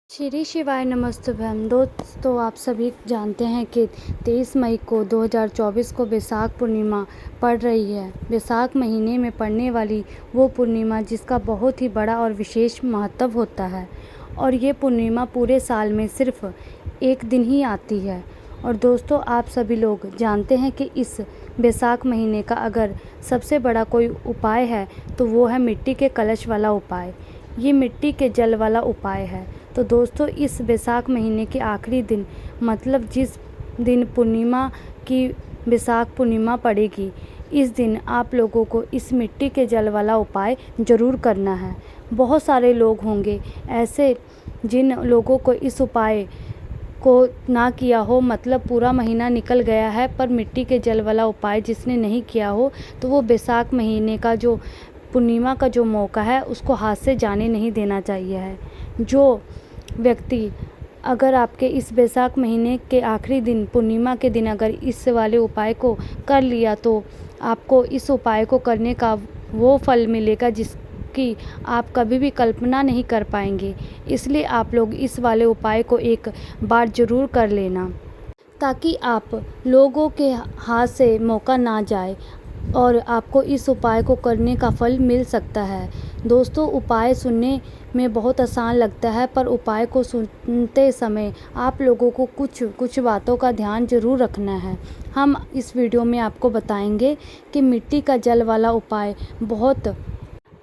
श्री शिवाय नमस्तुभ्यम। दोस्तों, आप सभी जानते हैं कि 23 मई को 2024 को बैसाख पूर्णिमा पड़ रही है। बैसाख महीने में पड़ने वाली वो पूर्णिमा जिसका बहुत ही बड़ा और विशेष महत्व होता है, और ये पूर्णिमा पूरे साल में सिर्फ एक दिन ही आती है। और दोस्तों, आप सभी लोग जानते हैं कि इस बैसाख महीने का अगर सबसे बड़ा कोई उपाय है तो वो है मिट्टी के कलश वाला उपाय। ये मिट्टी के जल वाला उपाय है। तो दोस्तों, इस बैसाख महीने के आखिरी दिन, मतलब जिस दिन पूर्णिमा की बैसाख पूर्णिमा पड़ेगी, इस दिन आप लोगों को इस मिट्टी के जल वाला उपाय ज़रूर करना है। बहुत सारे लोग होंगे ऐसे जिन लोगों को इस उपाय को ना किया हो, मतलब पूरा महीना निकल गया है पर मिट्टी के जल वाला उपाय जिसने नहीं किया हो, तो वो बैसाख महीने का जो पूर्णिमा का जो मौका है उसको हाथ से जाने नहीं देना चाहिए है। जो व्यक्ति अगर आपके इस बैसाख महीने के आखिरी दिन, पूर्णिमा के दिन अगर इस वाले उपाय को कर लिया तो आपको इस उपाय को करने का वो फल मिलेगा जिसकी आप कभी भी कल्पना नहीं कर पाएंगे। इसलिए आप लोग इस वाले उपाय को एक बार ज़रूर कर लेना, ताकि आप लोगों के हाथ से मौका ना जाए और आपको इस उपाय को करने का फल मिल सकता है। दोस्तों, उपाय सुनने में बहुत आसान लगता है, पर उपाय को सुनते समय आप लोगों को कुछ बातों का ध्यान ज़रूर रखना है। हम इस वीडियो में आपको बताएंगे कि मिट्टी का जल वाला उपाय बहुत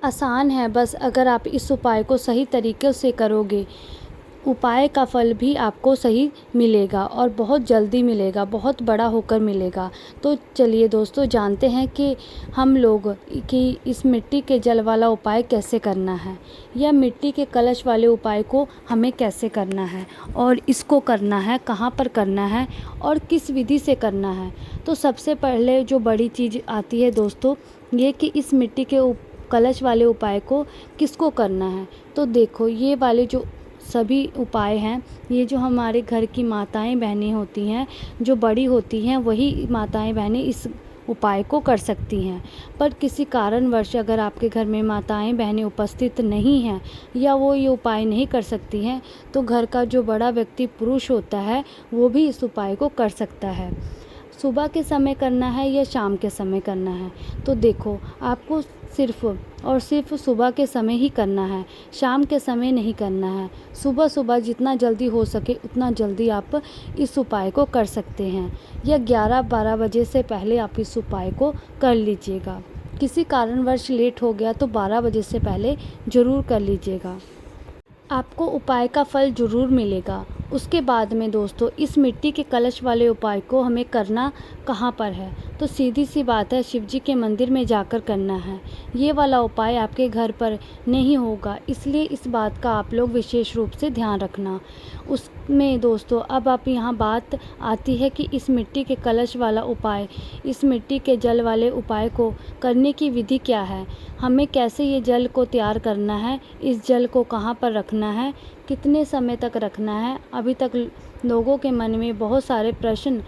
आसान है। बस अगर आप इस उपाय को सही तरीके से करोगे, उपाय का फल भी आपको सही मिलेगा और बहुत जल्दी मिलेगा, बहुत बड़ा होकर मिलेगा। तो चलिए दोस्तों, जानते हैं कि हम लोग कि इस मिट्टी के जल वाला उपाय कैसे करना है, या मिट्टी के कलश वाले उपाय को हमें कैसे करना है, और इसको करना है कहाँ पर करना है और किस विधि से करना है। तो सबसे पहले जो बड़ी चीज़ आती है दोस्तों, ये कि इस मिट्टी के कलश वाले उपाय को किसको करना है। तो देखो, ये वाले जो सभी उपाय हैं, ये जो हमारे घर की माताएं बहनें होती हैं, जो बड़ी होती हैं, वही माताएं बहनें इस उपाय को कर सकती हैं। पर किसी कारणवश अगर आपके घर में माताएं बहनें उपस्थित नहीं हैं या वो ये उपाय नहीं कर सकती हैं, तो घर का जो बड़ा व्यक्ति पुरुष होता है वो भी इस उपाय को कर सकता है। सुबह के समय करना है या शाम के समय करना है। तो देखो, आपको सिर्फ और सिर्फ सुबह के समय ही करना है, शाम के समय नहीं करना है। सुबह सुबह जितना जल्दी हो सके उतना जल्दी आप इस उपाय को कर सकते हैं, या 11-12 बजे से पहले आप इस उपाय को कर लीजिएगा। किसी कारणवश लेट हो गया तो 12 बजे से पहले ज़रूर कर लीजिएगा, आपको उपाय का फल ज़रूर मिलेगा। उसके बाद में दोस्तों, इस मिट्टी के कलश वाले उपाय को हमें करना कहाँ पर है, तो सीधी सी बात है, शिव जी के मंदिर में जाकर करना है। ये वाला उपाय आपके घर पर नहीं होगा, इसलिए इस बात का आप लोग विशेष रूप से ध्यान रखना। उसमें दोस्तों, अब आप यहाँ बात आती है कि इस मिट्टी के कलश वाला उपाय, इस मिट्टी के जल वाले उपाय को करने की विधि क्या है, हमें कैसे ये जल को तैयार करना है, इस जल को कहाँ पर रखना है, कितने समय तक रखना है। अभी तक लोगों के मन में बहुत सारे प्रश्न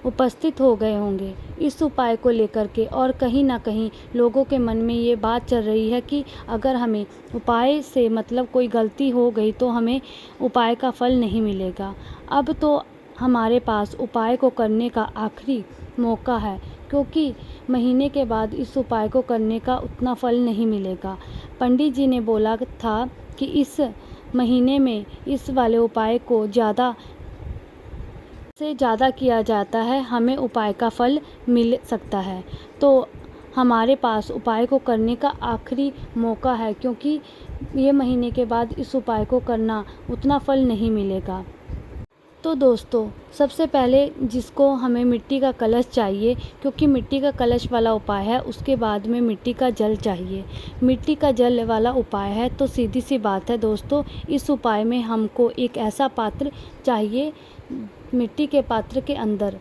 उपस्थित हो गए होंगे इस उपाय को लेकर के, और कहीं ना कहीं लोगों के मन में ये बात चल रही है कि अगर हमें उपाय से मतलब कोई गलती हो गई तो हमें उपाय का फल नहीं मिलेगा। अब तो हमारे पास उपाय को करने का आखिरी मौका है, क्योंकि महीने के बाद इस उपाय को करने का उतना फल नहीं मिलेगा। पंडित जी ने बोला था कि इस महीने में इस वाले उपाय को ज़्यादा से ज़्यादा किया जाता है, हमें उपाय का फल मिल सकता है। तो हमारे पास उपाय को करने का आखिरी मौका है, क्योंकि ये महीने के बाद इस उपाय को करना उतना फल नहीं मिलेगा। तो दोस्तों, सबसे पहले जिसको हमें मिट्टी का कलश चाहिए, क्योंकि मिट्टी का कलश वाला उपाय है, उसके बाद में मिट्टी का जल चाहिए। मिट्टी का जल वाला उपाय है तो सीधी सी बात है दोस्तों, इस उपाय में हमको एक ऐसा पात्र चाहिए, मिट्टी के पात्र के अंदर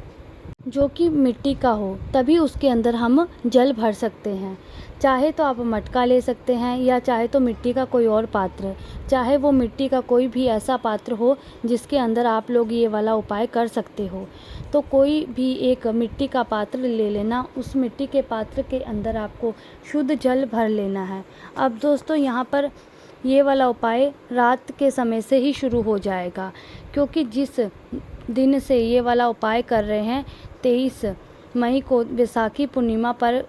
जो कि मिट्टी का हो, तभी उसके अंदर हम जल भर सकते हैं। चाहे तो आप मटका ले सकते हैं, या चाहे तो मिट्टी का कोई और पात्र, चाहे वो मिट्टी का कोई भी ऐसा पात्र हो जिसके अंदर आप लोग ये वाला उपाय कर सकते हो। तो कोई भी एक मिट्टी का पात्र ले लेना, उस मिट्टी के पात्र के अंदर आपको शुद्ध जल भर लेना है। अब दोस्तों, यहाँ पर ये वाला उपाय रात के समय से ही शुरू हो जाएगा, क्योंकि जिस दिन से ये वाला उपाय कर रहे हैं 23 मई को बैसाखी पूर्णिमा पर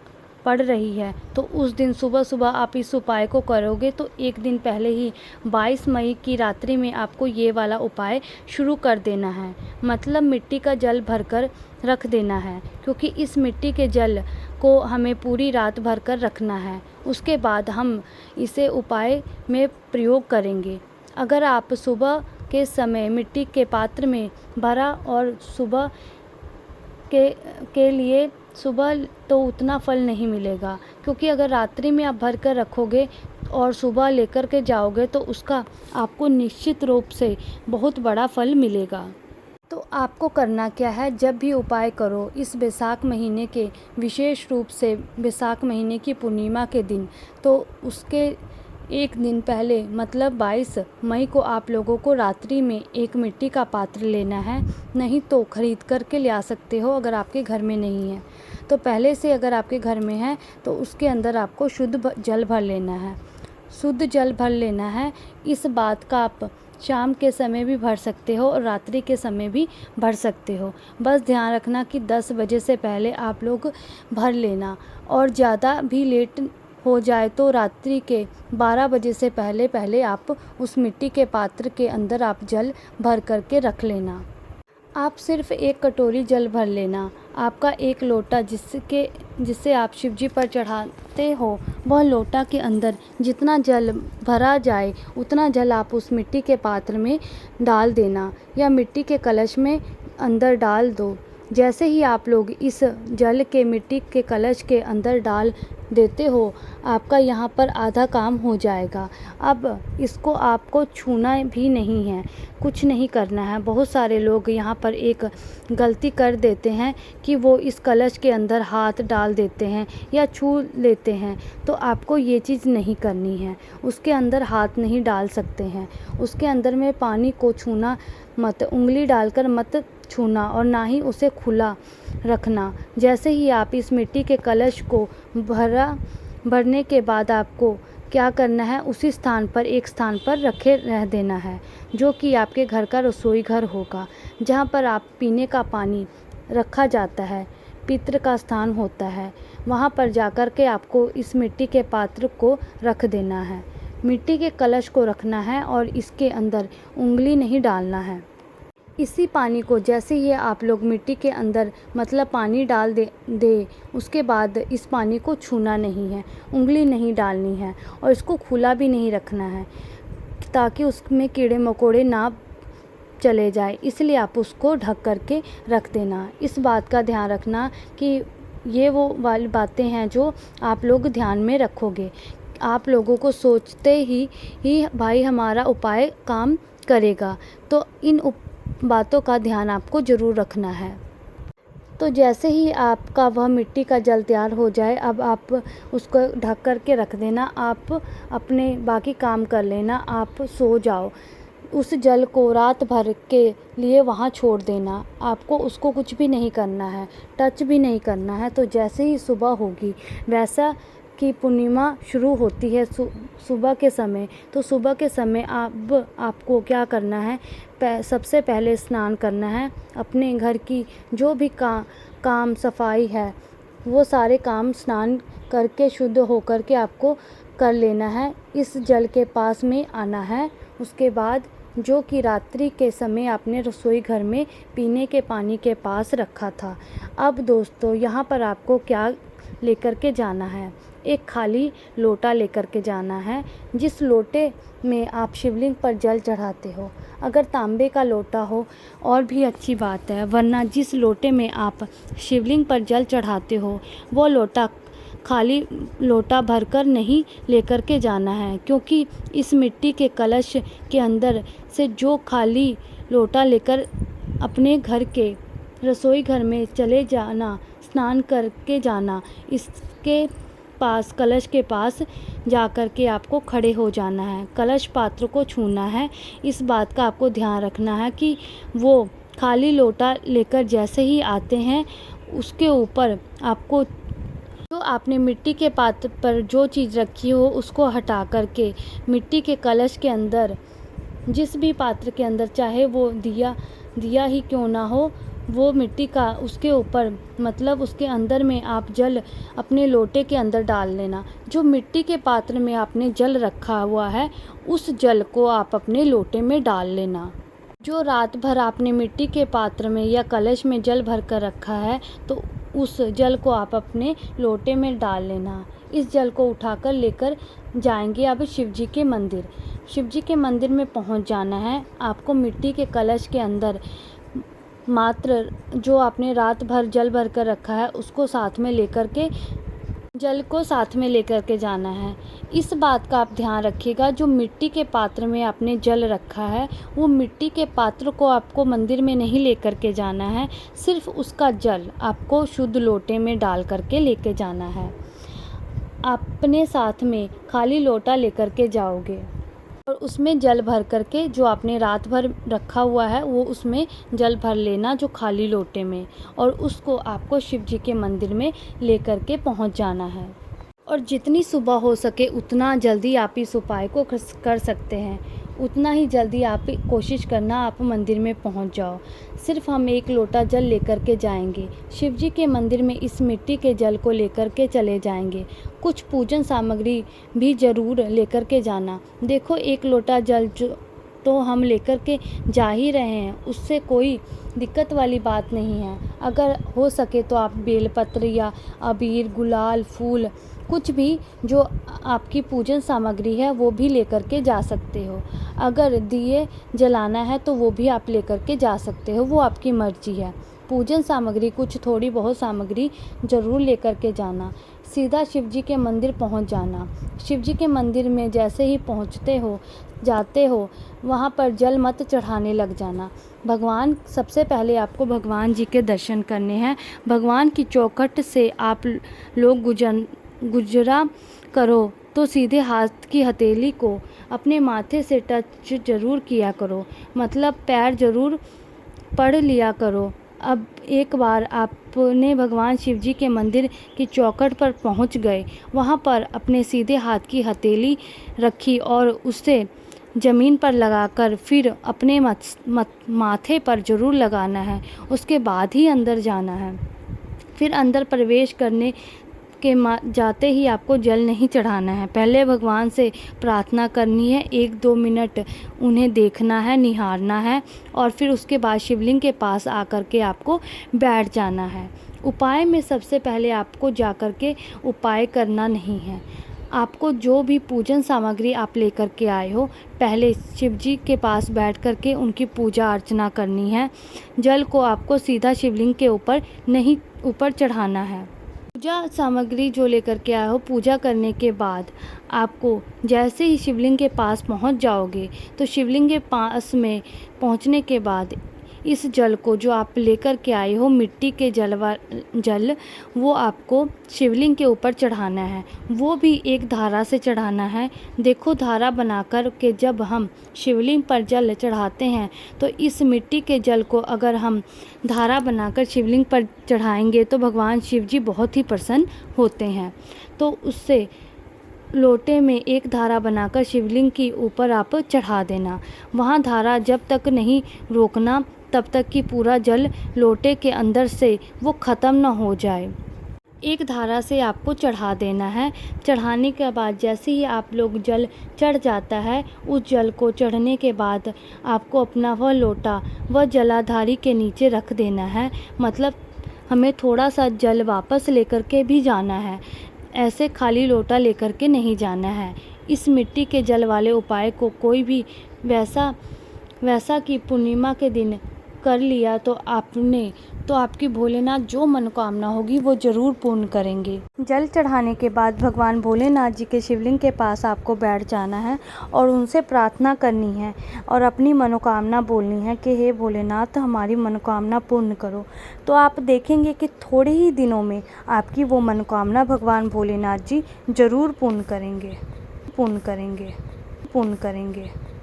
पड़ रही है, तो उस दिन सुबह सुबह आप इस उपाय को करोगे तो एक दिन पहले ही 22 मई की रात्रि में आपको ये वाला उपाय शुरू कर देना है। मतलब मिट्टी का जल भरकर रख देना है, क्योंकि इस मिट्टी के जल को हमें पूरी रात भरकर रखना है। उसके बाद हम इसे उपाय में प्रयोग करेंगे। अगर आप सुबह के समय मिट्टी के पात्र में भरा और सुबह के लिए सुबह तो उतना फल नहीं मिलेगा, क्योंकि अगर रात्रि में आप भर कर रखोगे और सुबह लेकर के जाओगे तो उसका आपको निश्चित रूप से बहुत बड़ा फल मिलेगा। तो आपको करना क्या है, जब भी उपाय करो इस बैसाख महीने के, विशेष रूप से बैसाख महीने की पूर्णिमा के दिन, तो उसके एक दिन पहले मतलब 22 मई को आप लोगों को रात्रि में एक मिट्टी का पात्र लेना है, नहीं तो खरीद कर के ले आ सकते हो अगर आपके घर में नहीं है। तो पहले से अगर आपके घर में है तो उसके अंदर आपको शुद्ध जल भर लेना है, शुद्ध जल भर लेना है। इस बात का आप शाम के समय भी भर सकते हो और रात्रि के समय भी भर सकते हो। बस ध्यान रखना कि 10 बजे से पहले आप लोग भर लेना, और ज़्यादा भी लेट हो जाए तो रात्रि के 12 बजे से पहले पहले आप उस मिट्टी के पात्र के अंदर आप जल भर करके रख लेना। आप सिर्फ एक कटोरी जल भर लेना। आपका एक लोटा जिससे आप शिवजी पर चढ़ाते हो, वह लोटा के अंदर जितना जल भरा जाए उतना जल आप उस मिट्टी के पात्र में डाल देना, या मिट्टी के कलश में अंदर डाल दो। जैसे ही आप लोग इस जल के मिट्टी के कलश के अंदर डाल देते हो, आपका यहाँ पर आधा काम हो जाएगा। अब इसको आपको छूना भी नहीं है, कुछ नहीं करना है। बहुत सारे लोग यहाँ पर एक गलती कर देते हैं कि वो इस कलश के अंदर हाथ डाल देते हैं या छू लेते हैं, तो आपको ये चीज़ नहीं करनी है। उसके अंदर हाथ नहीं डाल सकते हैं, उसके अंदर में पानी को छूना मत, उंगली डालकर मत छूना, और ना ही उसे खुला रखना। जैसे ही आप इस मिट्टी के कलश को भरने के बाद आपको क्या करना है, उसी स्थान पर एक स्थान पर रखे रह देना है, जो कि आपके घर का रसोई घर होगा, जहाँ पर आप पीने का पानी रखा जाता है, पितृ का स्थान होता है। वहाँ पर जाकर के आपको इस मिट्टी के पात्र को रख देना है, मिट्टी के कलश को रखना है और इसके अंदर उंगली नहीं डालना है। इसी पानी को जैसे ही आप लोग मिट्टी के अंदर मतलब पानी डाल दे उसके बाद इस पानी को छूना नहीं है, उंगली नहीं डालनी है, और इसको खुला भी नहीं रखना है, ताकि उसमें कीड़े मकोड़े ना चले जाए। इसलिए आप उसको ढक करके रख देना। इस बात का ध्यान रखना कि ये वो वाली बातें हैं जो आप लोग ध्यान में रखोगे। आप लोगों को सोचते ही भाई हमारा उपाय काम करेगा, तो इन बातों का ध्यान आपको ज़रूर रखना है। तो जैसे ही आपका वह मिट्टी का जल तैयार हो जाए, अब आप उसको ढक कर के रख देना, आप अपने बाकी काम कर लेना, आप सो जाओ। उस जल को रात भर के लिए वहाँ छोड़ देना, आपको उसको कुछ भी नहीं करना है, टच भी नहीं करना है। तो जैसे ही सुबह होगी, वैसा कि पूर्णिमा शुरू होती है सुबह के समय, तो सुबह के समय आपको क्या करना है, सबसे पहले स्नान करना है। अपने घर की जो भी काम सफाई है, वो सारे काम स्नान करके शुद्ध होकर के आपको कर लेना है। इस जल के पास में आना है। उसके बाद जो कि रात्रि के समय आपने रसोई घर में पीने के पानी के पास रखा था। अब दोस्तों, यहाँ पर आपको क्या लेकर के जाना है, एक खाली लोटा लेकर के जाना है, जिस लोटे में आप शिवलिंग पर जल चढ़ाते हो। अगर तांबे का लोटा हो और भी अच्छी बात है, वरना जिस लोटे में आप शिवलिंग पर जल चढ़ाते हो वो लोटा खाली लोटा भरकर नहीं लेकर के जाना है, क्योंकि इस मिट्टी के कलश के अंदर से जो खाली लोटा लेकर अपने घर के रसोई घर में चले जाना, स्नान करके जाना, इसके पास कलश के पास जाकर के आपको खड़े हो जाना है, कलश पात्र को छूना है। इस बात का आपको ध्यान रखना है कि वो खाली लोटा लेकर जैसे ही आते हैं उसके ऊपर आपको तो आपने मिट्टी के पात्र पर जो चीज़ रखी हो उसको हटा करके मिट्टी के कलश के अंदर, जिस भी पात्र के अंदर, चाहे वो दिया ही क्यों ना हो, वो मिट्टी का उसके ऊपर, मतलब उसके अंदर में आप जल अपने लोटे के अंदर डाल लेना। जो मिट्टी के पात्र में आपने जल रखा हुआ है उस जल को आप अपने लोटे में डाल लेना। जो रात भर आपने मिट्टी के पात्र में या कलश में जल भर कर रखा है तो उस जल को आप अपने लोटे में डाल लेना। इस जल को उठाकर लेकर जाएंगे अब शिव जी के मंदिर। शिव जी के मंदिर में पहुंच जाना है आपको। मिट्टी के कलश के अंदर मात्र जो आपने रात भर जल भर कर रखा है उसको साथ में लेकर के, जल को साथ में लेकर के जाना है। इस बात का आप ध्यान रखिएगा, जो मिट्टी के पात्र में आपने जल रखा है वो मिट्टी के पात्र को आपको मंदिर में नहीं लेकर के जाना है, सिर्फ उसका जल आपको शुद्ध लोटे में डाल करके लेके जाना है। अपने साथ में खाली लोटा लेकर के जाओगे और उसमें जल भर करके जो आपने रात भर रखा हुआ है वो उसमें जल भर लेना, जो खाली लोटे में, और उसको आपको शिव जी के मंदिर में लेकर के पहुंच जाना है। और जितनी सुबह हो सके उतना जल्दी आप इस उपाय को कर सकते हैं, उतना ही जल्दी आप कोशिश करना आप मंदिर में पहुंच जाओ। सिर्फ हम 1 लोटा जल लेकर के जाएंगे शिव जी के मंदिर में। इस मिट्टी के जल को लेकर के चले जाएंगे। कुछ पूजन सामग्री भी ज़रूर लेकर के जाना। देखो 1 लोटा जल जो तो हम लेकर के जा ही रहे हैं, उससे कोई दिक्कत वाली बात नहीं है। अगर हो सके तो आप बेलपत्र या अबीर, गुलाल, फूल, कुछ भी जो आपकी पूजन सामग्री है वो भी लेकर के जा सकते हो। अगर दिए जलाना है तो वो भी आप लेकर के जा सकते हो, वो आपकी मर्जी है। पूजन सामग्री कुछ थोड़ी बहुत सामग्री ज़रूर लेकर के जाना। सीधा शिव जी के मंदिर पहुंच जाना। शिव जी के मंदिर में जैसे ही जाते हो वहाँ पर जल मत चढ़ाने लग जाना। भगवान, सबसे पहले आपको भगवान जी के दर्शन करने हैं। भगवान की चौखट से आप लोग गुजरा करो तो सीधे हाथ की हथेली को अपने माथे से टच जरूर किया करो, मतलब पैर जरूर पढ़ लिया करो। अब एक बार आपने भगवान शिव जी के मंदिर की चौखट पर पहुंच गए, वहां पर अपने सीधे हाथ की हथेली रखी और उससे ज़मीन पर लगाकर फिर अपने माथे पर ज़रूर लगाना है। उसके बाद ही अंदर जाना है। फिर अंदर प्रवेश करने के जाते ही आपको जल नहीं चढ़ाना है। पहले भगवान से प्रार्थना करनी है, 1-2 मिनट उन्हें देखना है, निहारना है, और फिर उसके बाद शिवलिंग के पास आकर के आपको बैठ जाना है। उपाय में सबसे पहले आपको जाकर के उपाय करना नहीं है। आपको जो भी पूजन सामग्री आप लेकर के आए हो, पहले शिव जी के पास बैठ कर के उनकी पूजा अर्चना करनी है। जल को आपको सीधा शिवलिंग के ऊपर चढ़ाना है। पूजा सामग्री जो लेकर के आए हो, पूजा करने के बाद आपको जैसे ही शिवलिंग के पास पहुंच जाओगे तो शिवलिंग के पास में पहुंचने के बाद इस जल को जो आप लेकर के आए हो, मिट्टी के जल वो आपको शिवलिंग के ऊपर चढ़ाना है। वो भी एक धारा से चढ़ाना है। देखो, धारा बनाकर के जब हम शिवलिंग पर जल चढ़ाते हैं तो इस मिट्टी के जल को अगर हम धारा बनाकर शिवलिंग पर चढ़ाएंगे तो भगवान शिव जी बहुत ही प्रसन्न होते हैं। तो उससे लोटे में एक धारा बनाकर शिवलिंग के ऊपर आप चढ़ा देना। वहाँ धारा जब तक नहीं रोकना तब तक कि पूरा जल लोटे के अंदर से वो ख़त्म ना हो जाए। एक धारा से आपको चढ़ा देना है। चढ़ाने के बाद जैसे ही आप लोग जल चढ़ जाता है, उस जल को चढ़ने के बाद आपको अपना वह लोटा वह जलाधारी के नीचे रख देना है। मतलब हमें थोड़ा सा जल वापस लेकर के भी जाना है, ऐसे खाली लोटा लेकर के नहीं जाना है। इस मिट्टी के जल वाले उपाय को कोई भी वैसा कि पूर्णिमा के दिन कर लिया तो आपकी भोलेनाथ जो मनोकामना होगी वो ज़रूर पूर्ण करेंगे। जल चढ़ाने के बाद भगवान भोलेनाथ जी के शिवलिंग के पास आपको बैठ जाना है और उनसे प्रार्थना करनी है और अपनी मनोकामना बोलनी है कि हे भोलेनाथ, हमारी मनोकामना पूर्ण करो। तो आप देखेंगे कि थोड़े ही दिनों में आपकी वो मनोकामना भगवान भोलेनाथ जी ज़रूर पूर्ण करेंगे।